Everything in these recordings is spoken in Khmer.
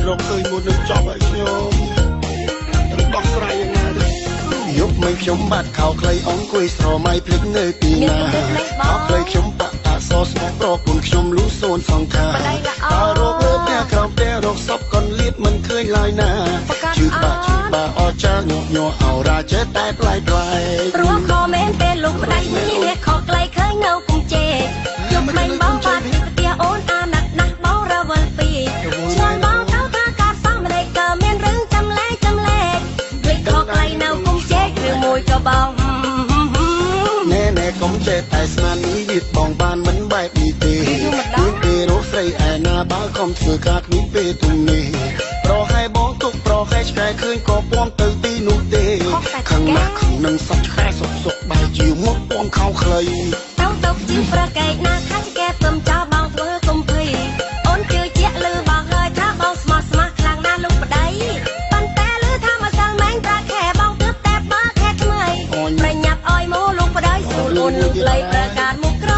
រកឃើញមុននឹងចប់ឲ្យខ្ញុំដោះស្រាយយ៉ាងណាទៅយប់មិនខ្ញុំបាត់ខោខ្លីអង្គុយស្រមៃភ្លេចនៅទីណាខោខ្លីខ្ញុំបាក់តាសស្មោះប្រពន្ធខ្ញុំលូសូនសង្ខាតើរកលើផ្ទះក្រោមផ្ទះរកសពកនលៀបមិនឃើញឡើយណាជឿបាអចារញញអោរាចេះតែប្លែកព្រោះខមមែនពេលលោកប្តីនេះខោខ្លីឃើញនៅគុំជេយប់មិនបងបាត់ពីផ្ទះអូនអាណិតណាស់បងរវល់ពីឆ្លងបងទៅថាកាត់សងម្លេចក៏មានរឿងចាំលែកវិញខោខ្លីនៅគុំជេឬមួយក៏បងណែកុំចេះតែស្មាននេះវាបងបានមិនបែបនេះទេគឺគេរកស្រីឯណាបើខំធ្វើការគ្មានពេលទុំនេះប្រហែលបងទុកប្រហែលឆ្កែឃើញក៏ពំទៅទីនោះទេខាងណាខាងនឹងសាច់ឆ្កែសុកបែរជាមកពំខោខ្លីទៅជីប្រកែកណាខាច់កែពំចោលបងធ្វើកុំភ័យអូនជឿជាក់លឺបងហើយថាបងស្មោះខ្លាំងណាស់លោកប្តីប៉ុន្តែលឺថាម្សិលមិញប្រាខែបងទើបតែបើខែថ្មីប្រញាប់អោយមកលោកប្តីស្រួលអូនលឹកលេប្រកាសមុខក្រ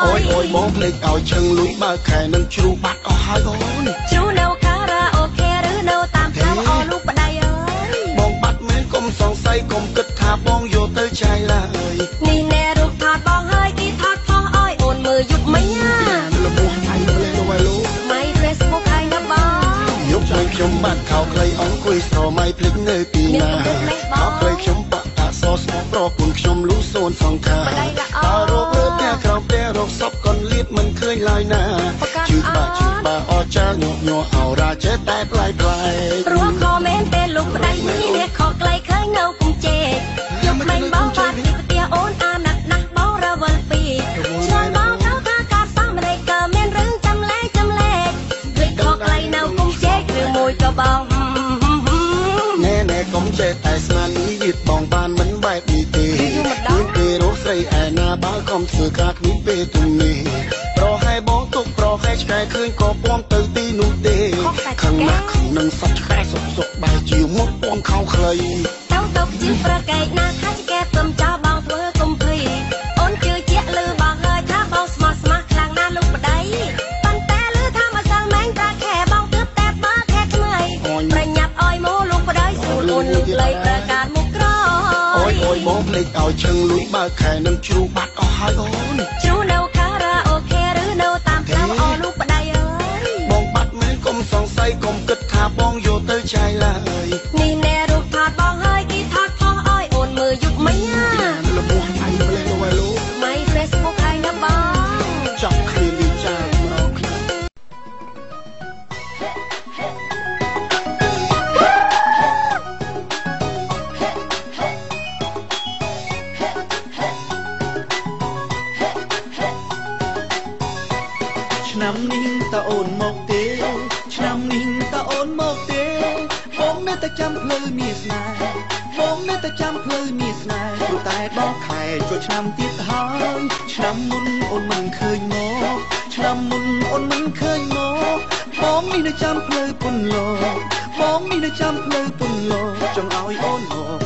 អូយបងភ្លេចឲ្យឈឹងលួចបើខែនឹងជ្រូបាត់អស់ហើយអូនជ្រូនៅខារ៉ាអូខេឬនៅតាមផ្លូវអូលោកប្តីអើយបងបាត់មែនកុំសង្ស័យកុំគិតថាបងយកទៅចាយឡើយនេះណែរូបថតបងហើយគេថតផុសឲ្យអូនមើលយប់មិញណាលំអស់ហើយលើលោកម៉ៃ Facebook ហើយណាបងយប់ហើយខ្ញុំបាត់ខោខ្លីអង្គុយស្រមៃភ្លេចនៅទីណាខោខ្លីខ្ញុំបាក់តាសស្មោះប្រពន្ធខ្ញុំលូសូនសង្ខាតតើរកលើផ្ទះក្រោមផ្ទះរកសពកនលៀបមិនឃើញឡើយណាជឿបាអចារញញអោរាចេះតែប្លែកព្រោះខមមែនពេលលោកប្តីនេះខោខ្លីឃើញនៅគុំជេយប់មិនបងបាត់ពីផ្ទះអូនអាណិតណាស់បងរវល់ពីឆ្លងបងទៅថាកាត់សងម្លេចក៏មានរឿងចាំលែកវិញខោខ្លីនៅគុំជេឬមួយក៏បងណែកុំចេះតែស្មាននេះវាបងបានមិនបែបនេះទេគឺគេរកស្រីឯណាបើខំធ្វើការគ្មានពេលទុំនេះប្រហែលបងទុកប្រហែលឆ្កែឃើញក៏ពំទៅទីនោះទេខាងណាខាងនឹងសាច់ឆ្កែសុកបែរជាមកពំខោខ្លីទៅជីប្រកែកណាខាច់ឆ្កែពំចោលបងធ្វើកុំភ័យអូនជឿជាក់លឺបងហើយថាបងស្មោះខ្លាំងណាស់លោកប្តីប៉ុន្តែលឺថាម្សិលមិញប្រាខែបងទើបតែបើខែថ្មីប្រញាប់អោយមកលោកប្តីស្រួលអូនលឹកលេប្រកាសមុខក្រអូយបងភ្លេចឲ្យឈឹងលួចបើខែនឹងជ្រូបាត់អស់ហើយអូនជ្រូនៅខារ៉ាអូខេឬនៅតាមផ្លូវអូលោកប្តីអើយបងបាត់មែនកុំសង្ស័យកុំគិតថាបងយកទៅចាយឡើយនេះណែរូបថតបងហើយគេថតផុសឲ្យអូនមើលយប់មិញណាលំអស់ហើយលើលោកម៉ៃ Facebook ហើយណាបងចង់ឃើញវាចាយមករកខ្ញុំឆ្នាំនេះតើអូនមកទេឆ្នាំនេះតើអូនមកទេបងនៅតែចាំភ្លឺមានស្នេហ៍បងនៅតែចាំភ្លឺមានស្នេហ៍ព្រោះតែដល់ខែចូលឆ្នាំទៀតហើយឆ្នាំមុនអូនមិនឃើញមកឆ្នាំមុនអូនមិនឃើញមកបងនេះនៅចាំភ្លឺពន្លកបងនេះនៅចាំភ្លឺពន្លកចង់ឲ្យអូន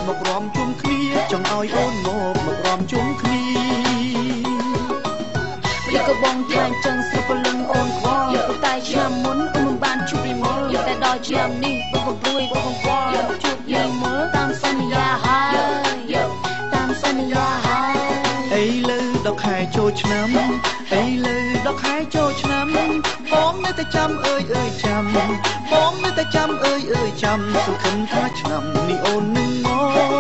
មករំជុំគ្នាចង់ឲ្យអូនមករំជុំគ្នាវាក៏បងចាញ់ចឹងស្រុកពលឹងអូនខ្វល់តែឆ្នាំមុនអូនមិនបានជួបពីមុនតែដល់ឆ្នាំនេះបងក៏ព្រួយបងក៏ខ្វល់ជួបយាយមើលតាមសន្យាហើយតាមសន្យាហើយអីលើដល់ខែចូលឆ្នាំអីលើដល់ខែចូលឆ្នាំបងនៅតែចាំអើយចាំបងនៅតែចាំអើយចាំសង្ឃឹមថាឆ្នាំនេះអូននឹងម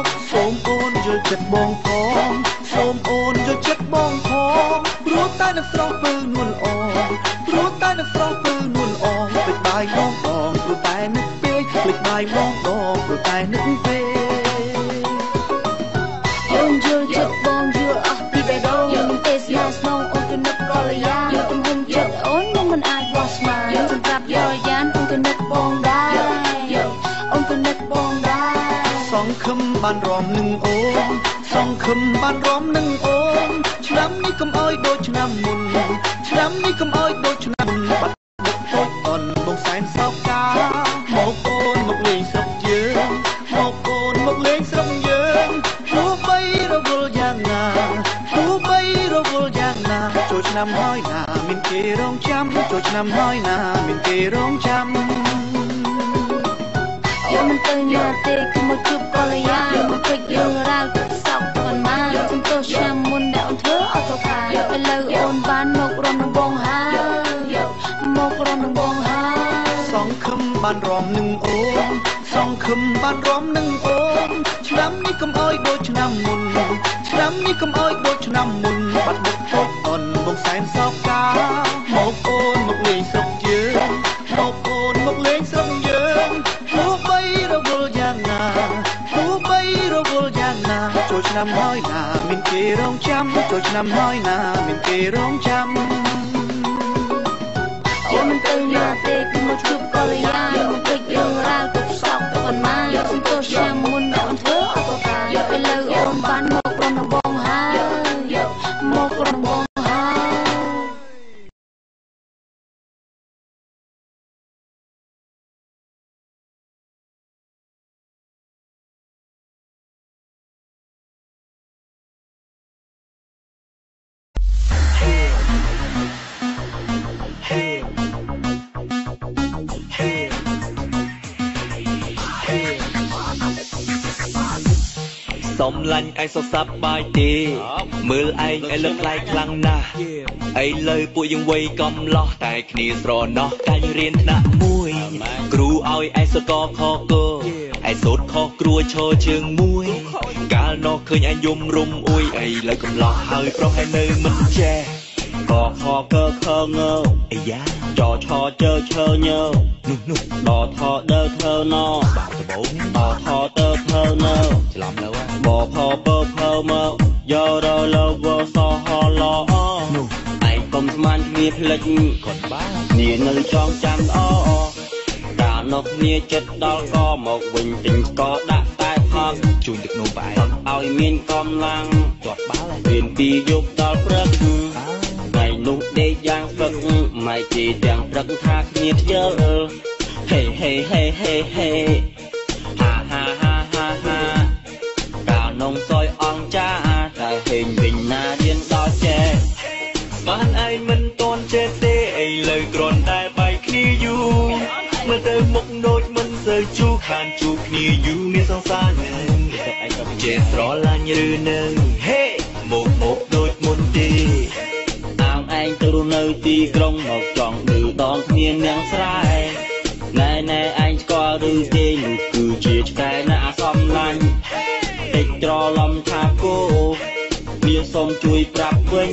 កសូមអូនយល់ចិត្តបងផងសូមអូនយល់ចិត្តបងផងព្រោះតែនៅស្រស់ពើនួនអងព្រោះតែនៅស្រស់ពើនួនអងភ្លេចបាយបងព្រោះតែនឹកពេកភ្លេចបាយបងព្រោះតែនឹកពេកអូនយល់ចិត្តបងយល់អស់ពីបេះដូងមិនទេស្នេហ៍ស្នងអូនក៏នឹកកលយាយទំហំចិត្តអូនមិនអាចបោះស្មារតីសម្រាប់យល់យ៉ានអូនក៏នឹកបងដែរអូនក៏នឹកបងដែរសង្ឃឹមបានរំនឹងអូនសង្ឃឹមបានរំនឹងអូនឆ្នាំនេះកុំអោយដូចឆ្នាំមុនឆ្នាំនេះកុំអោយដូចឆ្នាំមុនបាត់ដឹកតូចអូនបងសែនសោកកាមកអូនមកលេងស្រុកយើងមកអូនមកលេងស្រុកយើងទោះបីរវល់យ៉ាងណាទោះបីរវល់យ៉ាងណាចូលឆ្នាំហើយណាមានគេរងចាំចូលឆ្នាំហើយណាមានគេរងចាំ មិនទៅណាទេគឺមកជួបកល្យាមកពេចរឿងរ៉ាវទឹកសោកទៅកាន់មកសំទោសឆ្នាំមុនដែលអូនធ្វើអត់ទៅខាឥឡូវអូនបានមករំនឹងបងហើយមករំនឹងបងហើយសងខឹមបានរំនឹងអូនសងខឹមបានរំនឹងអូនឆ្នាំនេះកុំអោយដូចឆ្នាំមុនឆ្នាំនេះកុំអោយដូចឆ្នាំមុនបាត់មុខពុកអូនមកសែនសោកកាមកអូនមកលេងស្រុកយើងមកអូនមកលេងស្រុកយើងទោះបីរវល់យ៉ាងណាទោះបីរវល់យ៉ាងណាចូលឆ្នាំហើយណាមានគេរងចាំចូលឆ្នាំហើយណាមានគេរងចាំអូនមិនទៅណាទេគឺមកជួបកល្យាមកពេចរឿងរ៉ាវទុកសោកទៅកាន់មកសំទោសឆ្នាំមុនដែលអូនធ្វើអត់ទៅខាឥឡូវអូនបានមករំនឹងបងហើយមករំបងសុំលាញ់ឯងសុខសប្បាយទេមើលឯងឲ្យលើកថ្លៃខ្លាំងណាស់ឥឡូវពួកយើងវ័យកំឡោះតែគ្នាស្រណោះកាញ់រៀនថ្នាក់មួយគ្រូឲ្យឯងសុទ្ធកខកឯងសូត្រខុសគ្រួឈរជើងមួយកាលនោះឃើញឯងយំរុំអួយឥឡូវកំឡោះហើយប្រុសឯងនៅមិនចេះកខកខងើអាយ៉ាចឆជើឈើញើនោះដថដើធ្វើណបាទដបងដថទៅធ្វើណច្រឡំលើបផពើមកយករលវសហឡនោះឯងកុំស្មានគ្នាផ្លិចគាត់បានគ្នានៅចងចាំអកាលនោះគ្នាចិត្តដល់ក៏មកវិញទិញក៏ដាក់តែផកជូនទឹកនោមប្អែឲ្យមានកំឡាំងជាប់បាល់រៀនពីយប់ដល់ព្រឹកថ្ងៃនោះដេកយ៉ាងស្ពឹកម៉ែជីទាំងព្រឹកថាគ្នាខ្ជិលហេហេហេហេហេហាហាហាហាហាកាលនងសយអង្គចាតែហេងវិញណារៀនដល់ចេះបានឯងមិនតន់ចេះទេឥឡូវគ្រាន់តែបែកគ្នាយូរមើលទៅមុខដូចមិនសូវជូរខានជួបគ្នាយូរមានសង្សារនឹងចេះស្រឡាញ់ឬនៅហេមកដូចមុនទេអាងឯងទៅរស់នៅទីក្រុងមកចង់ឌឺដងគ្នានាងស្រែណែឯងស្គាល់ឬទេនោះគឺជាឆ្កែណាសំឡាញ់តិចត្រឡំថាគោវាសុំជួយប្រាប់វិញ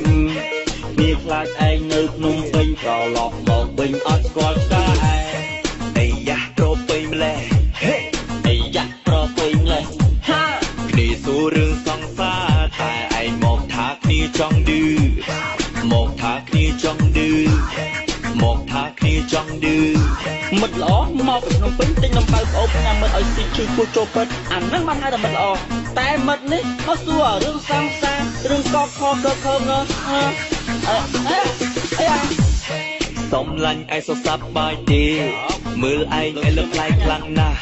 វាខ្លាចឯងនៅភ្នំពេញត្រឡប់មកវិញអត់ស្គាល់ឆ្កែអីយ៉ាប្រពេញម្លេះហេអីយ៉ាប្រពេញម្លេះហាគ្នាសួររឿងសង្សារតែឯងមកថាគ្នាចង់ឌឺមកថាគ្នាចង់ឌឺមកថាគ្នាចង់ឌឺមិត្តល្អមកពីភ្នំពេញទិញនំប៉ៅប្អូនញ៉ាំមិត្តឲ្យស៊ីជឿគោះចូលពិតអាហ្នឹងបានហៅថាមិត្តល្អតែមិត្តនេះមកសួររឿងសង្សាររឿងកកខកខងសុំលាញ់ឯងសុខសប្បាយទេមើលឯងឲ្យលើកថ្លៃខ្លាំងណាស់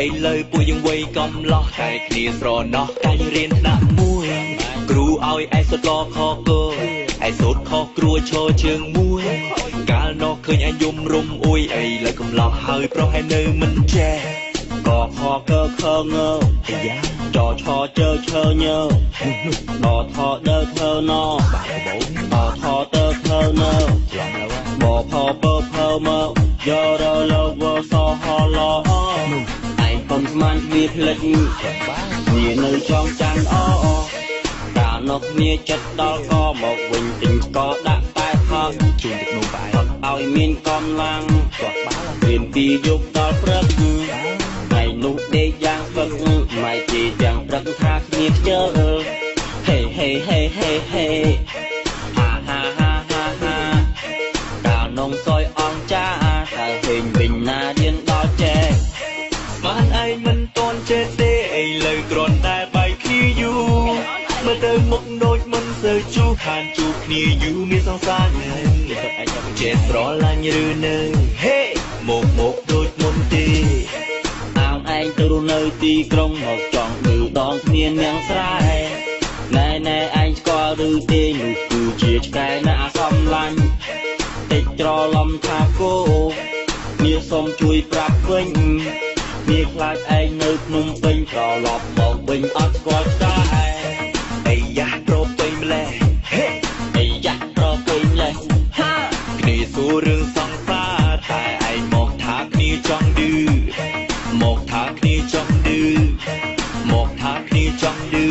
ឥឡូវពួកយើងវ័យកំឡោះតែគ្នាស្រណោះកាញ់រៀនថ្នាក់មួយគ្រូឲ្យឯងសុទ្ធកខកឯងសូត្រខុសគ្រួឈរជើងមួយកាលនោះឃើញឯងយំរុំអួយឥឡូវកំឡោះហើយប្រុសឯងនៅមិនចេះកខកខងើអាយ៉ាចឆជើឈើញើនោះដថដើធ្វើណបាទដបងដថទៅធ្វើណច្រឡំលើបផពើមកយករលវសហឡនោះឯងកុំស្មានគ្នាផ្លិចគាត់បានគ្នានៅចងចាំកាលនោះគ្នាចិត្តដល់ក៏មកវិញទិញក៏ដាក់តែផកជូនទឹកនោមប្អែឲ្យមានកំឡាំងគាត់បានរៀនពីយប់ដល់ព្រឹកថ្ងៃនោះដេកយ៉ាងស្ពឹកម៉ែជីទាំងព្រឹកថាគ្នាខ្ជិលហេហេហេហេហេហាហាហាហាហាកាលនងសយអង្គចាតែហេងវិញណារៀនដល់ចេះបានឯងមិនតន់ចេះទេឥឡូវគ្រាន់តែបែកគ្នាយូរមើលទៅមុខដូចមិនសូវជូរខានជួបគ្នាយូរមានសង្សារនឹងចេះស្រឡាញ់ឬនៅហេមកដូចមុនទេអាងឯងទៅរស់នៅទីក្រុងមកចង់ឌឺដងគ្នានាងស្រែណែឯងស្គាល់ឬទេនោះគឺជាឆ្កែណាសំឡាញ់តិចត្រឡំថាគោវាសុំជួយប្រាប់វិញ គ្នាខ្លាចឯងនៅភ្នំពេញត្រឡប់មកវិញអត់ស្គាល់ស្ដាឯងអីយ៉ាប្រពេញម្លេះហេអីយ៉ាប្រពេញម្លេះហាគ្នាសួររឿងសង្សារតែឯងមកថាគ្នាចង់ឌឺមកថាគ្នាចង់ឌឺមកថាគ្នាចង់ឌឺ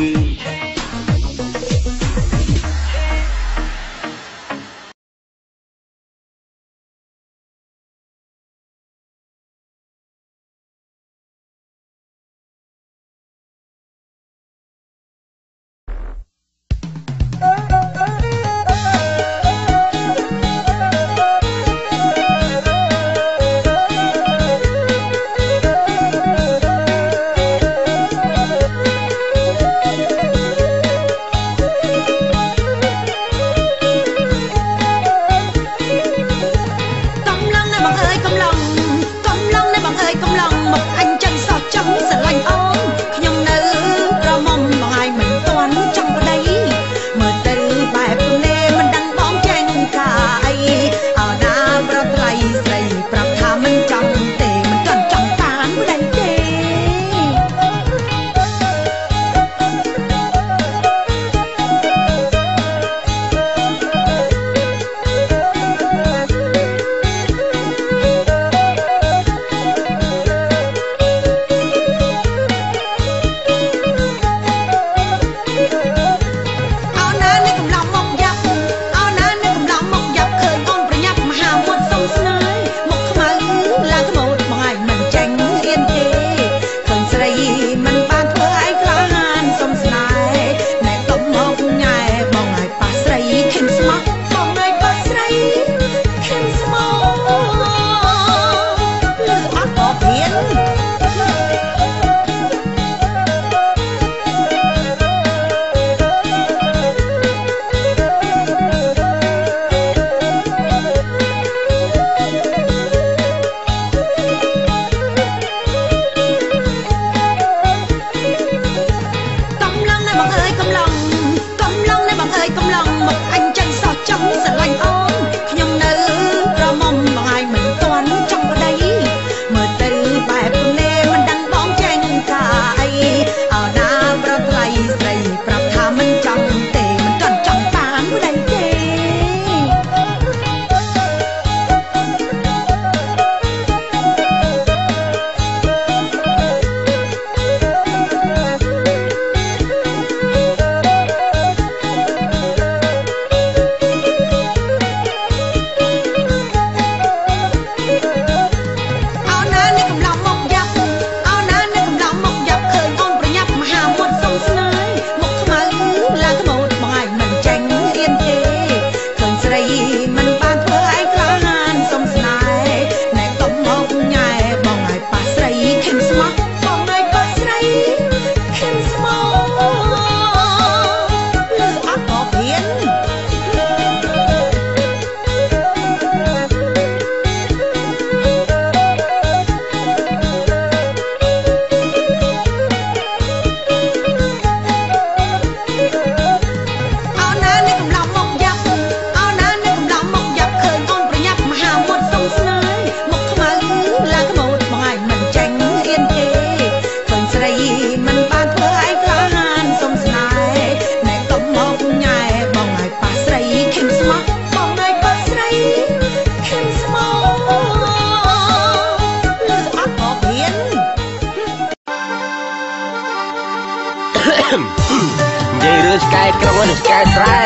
និយាយរឿងឆ្កែក្រុងនិងឆ្កែស្រែ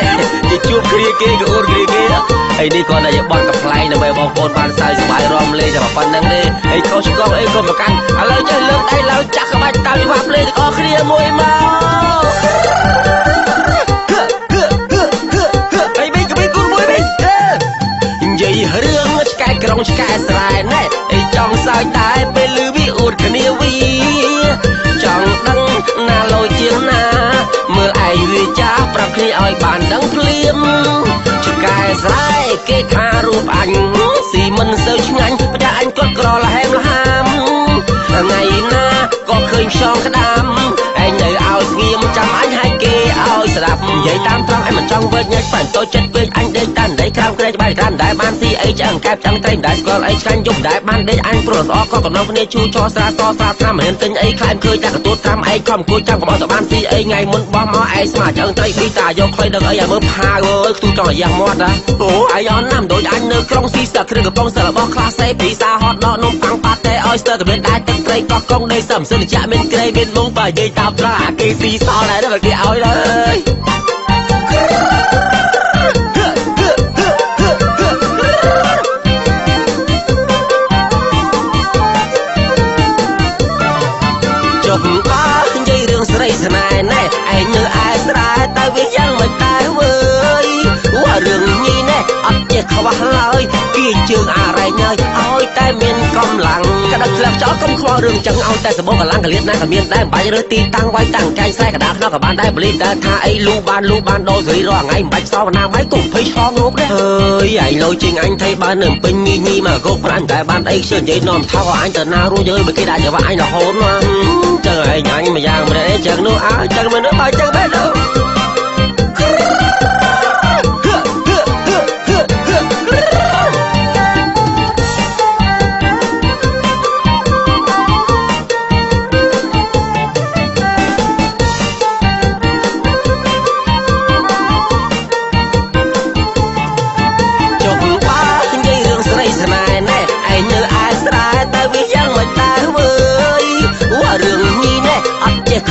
គេជួបគ្រាគេក៏អួតគ្រាគេហើយនេះគាត់តែបោះកំ ថ្លៃដើម្បីបងប្អូនបានសើចសប្បាយរំលែកតែប៉ុណ្្នឹងទេហើយខុសឆ្គងអីក៏ប្រកាន់ឥឡូវចេះលើកដៃឡើងចាក់ក្បាច់តាមច្បាប់លេងទាំងអស់គ្នាមួយមកហើយវិញក៏មានគុណមួយវិញនិយាយរឿងឆ្កែក្រុងឆ្កែស្រែណែអីចង់សើចតែពេលឮវាអួតគ្នាវាចង់ដឹងណាលយជាងណាមើលឯងវាចាស់ប្រាប់គ្នាឲ្យបានដឹងភ្លាមឆ្កែស្រែគេថារូបអញស៊ីមិនសូវឆ្ងាញ់ផ្ទះអញគាត់ក្រលហែមលហាមថ្ងៃណាក៏ឃើញខ្យងក្តាមឯងនៅឲ្យស្ងៀមចាំអញឲ្យគេឲ្យស្ ស្ដាប់និយាយតាមត្រង់ឯងមិនចង់វិញញ៉ាច់ប៉ែនតូចចិត្តពេកអញដេកតាមដីក្រោមក្រែកបាយក្រានដែរបានស៊ីអីឆ្អឹងកែបឆ្អឹងត្រេងដែរស្គាល់អីឆ្ងាញ់យប់ដែរបានដេកអញព្រោះល្អក៏កំណងគ្នាជូចោស្រាសស្រាថ្នាំមិនទិញអីខ្លែងឃើញតែកទួតត្រាំឯងខំអង្គុយចាំកុំឲ្យទៅបានស៊ីអីថ្ងៃមុនបោះមកឯងស្មាឆ្អឹងត្រីពីតាយកខ្លីដឹងអីឲ្យមើលផាវអើយខ្ទូចង់រយះមាត់ណាអូអាយអនណាំដូចអញនៅក្រុងស៊ីស្ទើគ្រឿងកំប៉ុងសិលរបស់ខ្លះសេពីសាហត់ដកនំប៉ាំងប៉ាតេឲ្យស្ទើក៏មានដែរទឹកត្រីកោះកុងដីសឹមសិនចាក់មានក្រែមានមុងបើនិយាយតាមត្រង់អាគេស៊ីសល់ដែរគេឲ្យឡើយចុះបាទនិយាយរឿងស្រីស្នេហ៍ណែឯងនៅឯស្រែតែវាយ៉ាងមិនតែវើយว่าរឿងនេះណែអត់ចេះខ្វះឡើយពីជើងអារែងឲ្យតែមានកម្លាំងក្តឹកស្លាប់ចោលកុំខ្វល់រឿងចឹងឲ្យតែសបោកម្លាំងកលៀតណាក៏មានដែរបាច់រើសទីតាំងវាយតាំងកាយខ្សែកដាខ្នោះក៏បានដែរបលីតែថាអីលូបានដូរសេរីរាល់ថ្ងៃមិនបាច់សោណាម៉ៃកុំភ័យឆ្លងរោគដែរអើយឯងលោជាងអញថៃបាននៅពេញញីមកកោកប្រាំងតែបានអីខ្ជិលនិយាយនាំថោអញទៅណារួចអើយបើគេដាក់ចង្វាក់អញរហូតណាចឹងឯងអញម្យ៉ាងម្នាក់ចឹងនោះអើចឹងមនុស្សឲ្យចឹងបែបនោះ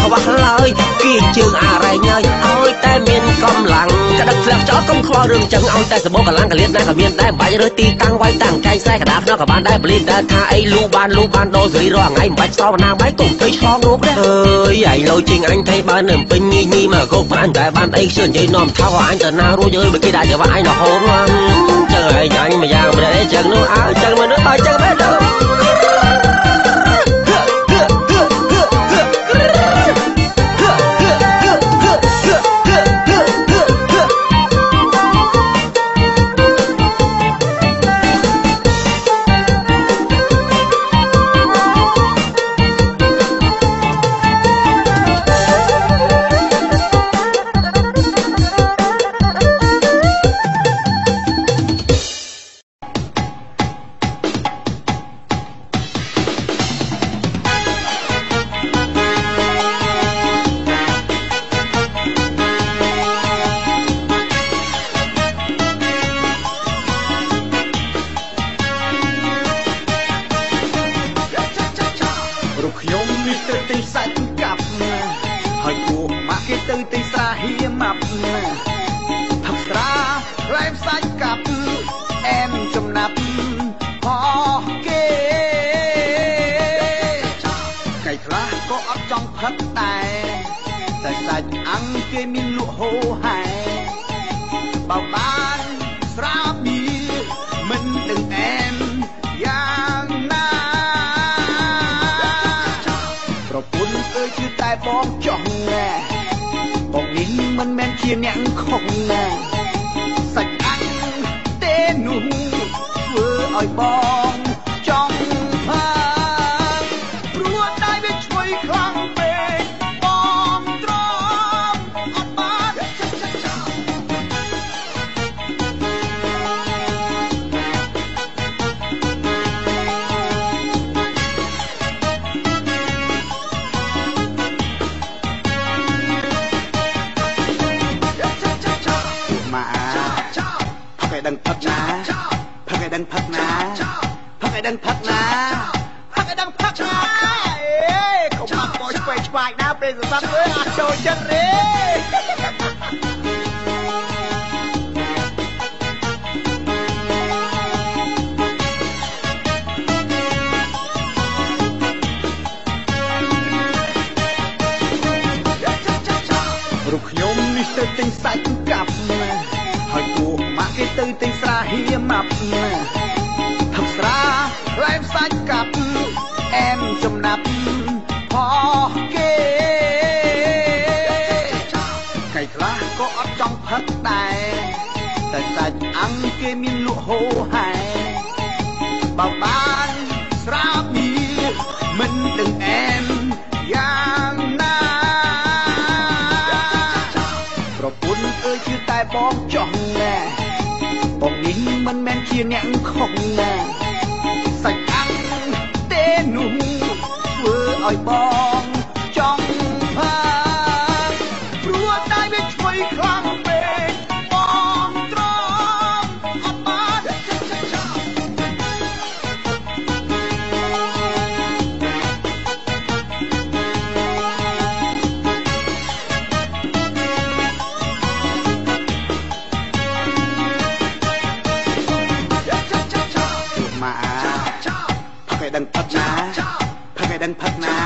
ខ្វះឡើយពីជើងអារែងឲ្យតែមានកម្លាំងក្តឹកស្លាប់ចោលកុំខ្វល់រឿងចឹងឲ្យតែសបោកម្លាំងកលៀតណាក៏មានដែរបាច់រើសទីតាំងវាយតាំងកាយខ្សែកដាខ្នោះក៏បានដែរបលីតែថាអីលូបានដូរសេរីរាល់ថ្ងៃមិនបាច់សោណាម៉ៃកុំភ័យឆ្លងរោគដែរអើយឯងលោជាងអញថៃបាននៅពេញញីមកកោកប្រាំងតែបានអីខ្ជិលនិយាយនាំថោអញទៅណារួចអើយបើគេដាក់ចង្វាក់អញរហូតណាចឹងឯងអញម្យ៉ាងម្នាក់ចឹងនោះអើចឹងមនុស្សឲ្យចឹងបែបនោះ បងចង់ណាបងនេះមិនមែនជាអ្នកខុសណាសាច់អាំងទេនោះធ្វើឲ្យបងចង់ផាព្រោះតែវាឆ្វេងខ្លាំងពេកបងត្រង់អត់បានដឹងផឹកណាផឹកឲ្យដឹងផឹកណា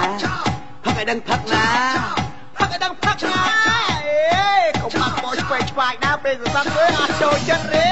ផឹកឲ្យដឹងផឹកណាផឹកឲ្យដឹងផឹកណាកុំបាក់បោឆ្វេងឆ្វាយណាពេលសន្សំធ្វើអត់ចូលចិត្តទេ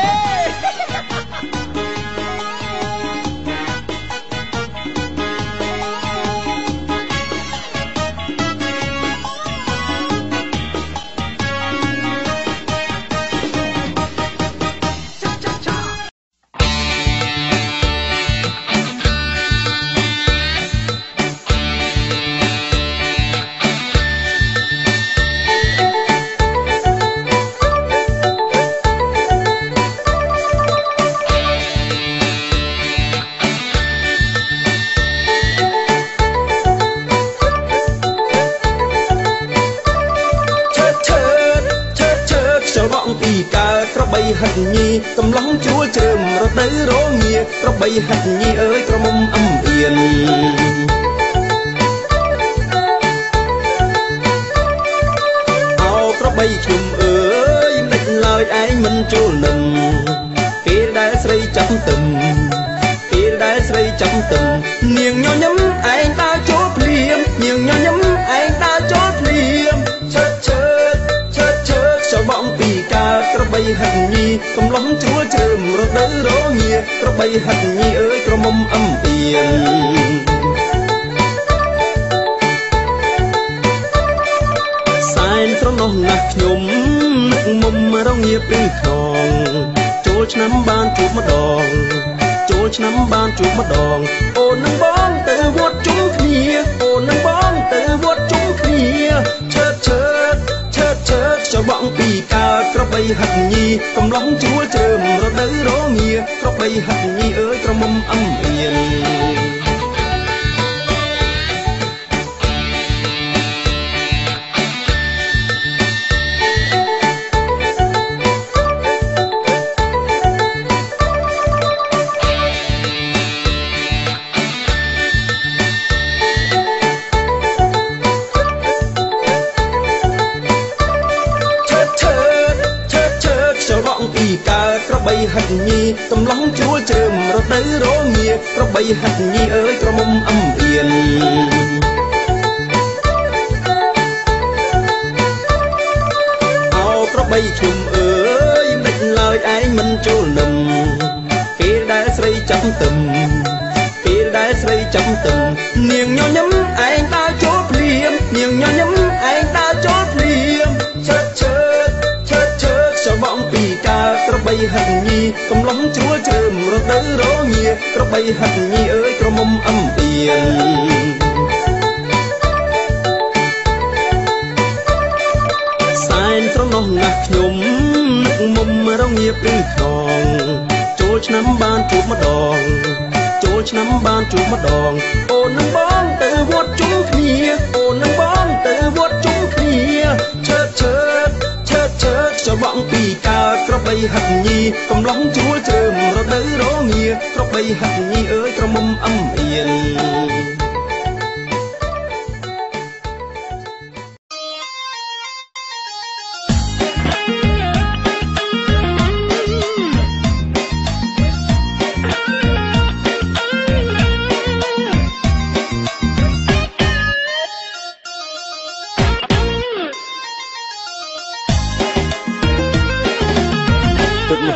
ក្របីហិតញីកំឡុងជួលជ្រើមរដូវរងាក្របីហិតញីអើយក្រមុំអំអៀនអោក្របីខ្ញុំអើយមិនឡើយឯងមិនជួលនឹងពេលដែលស្រីចាប់ទឹមពេលដែលស្រីចាប់ទឹមនាងញញឹមឯងដើរចូលភ្លាមនាងញញឹមឯងដើរចូលភ្លាមឈើឈើចូលបងពីកើតក្របីហិតញីកំឡុងជួលជ្រើមរដូវរងាក្របីហិតញីអើយក្រមុំអំអៀនសែនត្រនោះណាស់ខ្ញុំនឹកមុំរងាពីខ្នងចូលឆ្នាំបានជួបម្ដងចូលឆ្នាំបានជួបម្ដងអូននឹងបងទៅវត្តជុំគ្នាអូននឹងបងទៅវត្តជុំគ្នាឈើចូលបងពីកើតក្របីហិតញីកំឡុងជួលជ្រើមរដូវរងាក្របីហិតញីអើយក្រមុំអំអៀនក្របីហិតញីកំឡុងជួលជ្រើមរដូវរងាក្របីហិតញីអើយក្រមុំអំអៀនអោក្របីខ្ញុំអើយមិនឡើយឯងមិនជួលនឹងពេលដែលស្រីចាប់ទឹមពេលដែលស្រីចាប់ទឹមនាងញញឹមឯងដើរចូលភ្លាមនាងញញឹមឯងដើរចូលភ្លាមឈើចូលបងពីកើតក្របីហិតញីកំឡុងជួលជ្រើមរដូវរងាក្របីហិតញីអើយក្រមុំអំអៀនសែនត្រនោះណាស់ខ្ញុំនឹកមុំរងាពីខ្នងចូលឆ្នាំបានជួបម្ដងចូលឆ្នាំបានជួបម្ដងអូននឹងបងទៅវត្តជុំគ្នាអូននឹងបងទៅវត្តជុំគ្នាឈើចូលបងពីកើតក្របីហិតញីកំឡុងជួលជ្រើមរដូវរងាក្របីហិតញីអើយក្រមុំអំអៀន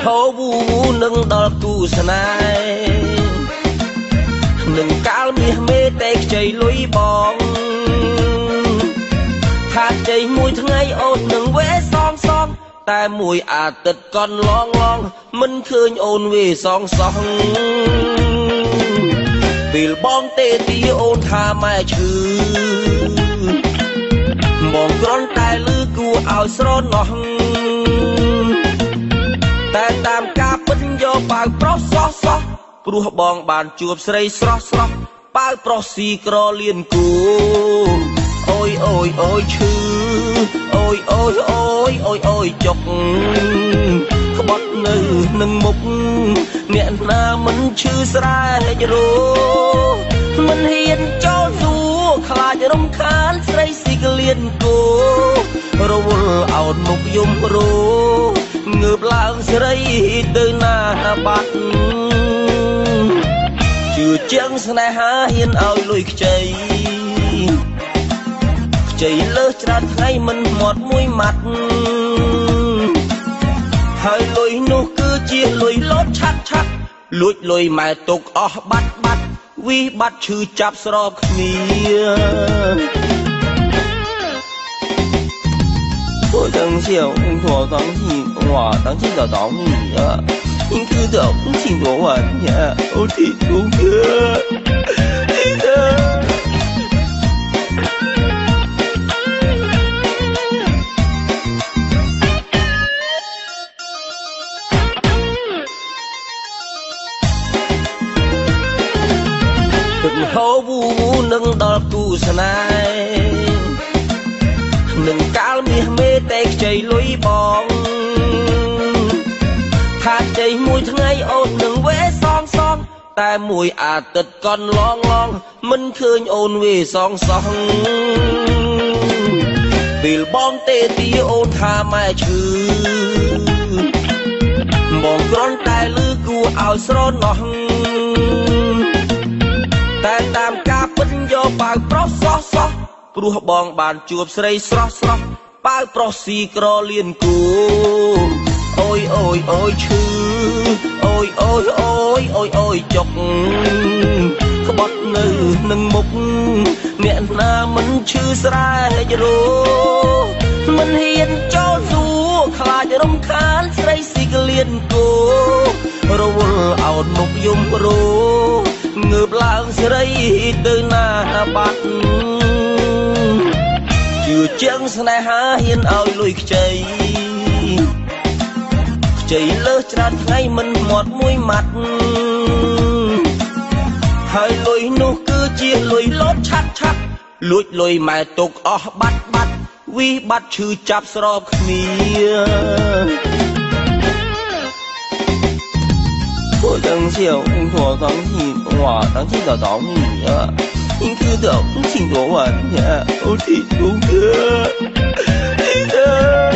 ហូវនឹងដល់គូស្នេហ៍នឹងកាលមាសមេតែខ្ចីលុយបងថាជ័យមួយថ្ងៃអូននឹងវេសងតែមួយអាទិត្យកន់ឡងមិនឃើញអូនវេសងពេលបងទេទីអូនថាម៉ែឈឺបងគ្រាន់តែលឺគួរឲ្យស្រណោះ តែតាមការពិតយកប៉ាវប្រុសសោះសោះព្រោះបងបានជួបស្រីស្រស់ស្រស់ប៉ាវប្រុសស៊ីក្រលៀនគូអូយអូយអូយឈឺអូយអូយអូយអូយអូយចុកក្បត់នៅនឹងមុខអ្នកណាមិនឈឺស្រែករោមិនហ៊ានចូលសួរខ្លាចរំខានស្រីស៊ីកលៀនគូរវល់អោតមុខយំរោងើបឡើងស្រីទៅណាបាត់ជឿជាងស្នេហាហ៊ានឲ្យលុយខ្ចីលើសច្រើនថ្ងៃមិនមាត់មួយម៉ាត់ហើយលុយនោះគឺជាលុយលោតឆាត់ឆាត់លួចលុយម៉ែទុកអស់បាត់បាត់វិបាត់ឈឺចាប់ស្របគ្នា我等下我当起我当起找到你啊你知道请多晚呀我提出哥你的ហូវនឹងដល់គូស្នេហ៍នឹងកាលមាសមេតែខ្ចីលុយបងថាខ្ចីមួយថ្ងៃអូននឹងវេសងសងតែមួយអាទិត្យកន់ឡងឡងមិនឃើញអូនវេសងសងពេលបងទេទីអូនថាម៉ែឈឺបងគ្រាន់តែលឺគួរឲ្យស្រណោះតែតាមការពិតយកប៉ាវប្រុសសោះសោះព្រោះបងបានជួបស្រីស្រស់ស្រស់ប៉ាវប្រុសស៊ីក្រលៀនគូអូយអូយអូយឈឺអូយអូយអូយអូយអូយចុកក្បត់នៅនឹងមុខអ្នកណាមិនឈឺស្រែករោមិនហ៊ានចូលសួរខ្លាចរំខានស្រីស៊ីកលៀនគូរវល់អោតមុខយំរោងើបឡើងស្រីទៅណាបាត់ជឿជាងស្នេហាហ៊ានឲ្យលុយខ្ចីលើសច្រើនថ្ងៃមិនមាត់មួយម៉ាត់ហើយលុយនោះគឺជាលុយលោតឆាត់ឆាត់លួចលុយម៉ែទុកអស់បាត់បាត់វិបាត់ឈឺចាប់ស្របគ្នា我等下我当起我当起找到你啊你知道请多晚呀我提出哥你的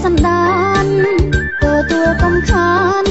សំដានទទួលកំខាន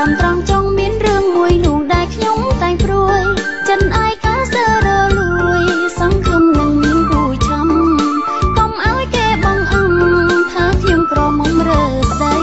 ចាំត្រង់ចង់មានរឿងមួយនោះដែលខ្ញុំតែងព្រួយចិនអាយកាសើរលួយសង្ឃឹមនឹងមានគូឆំកុំឲ្យគេបងអឹងថាខ្ញុំក្រមុំរើស្ដី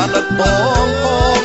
អាណិតបង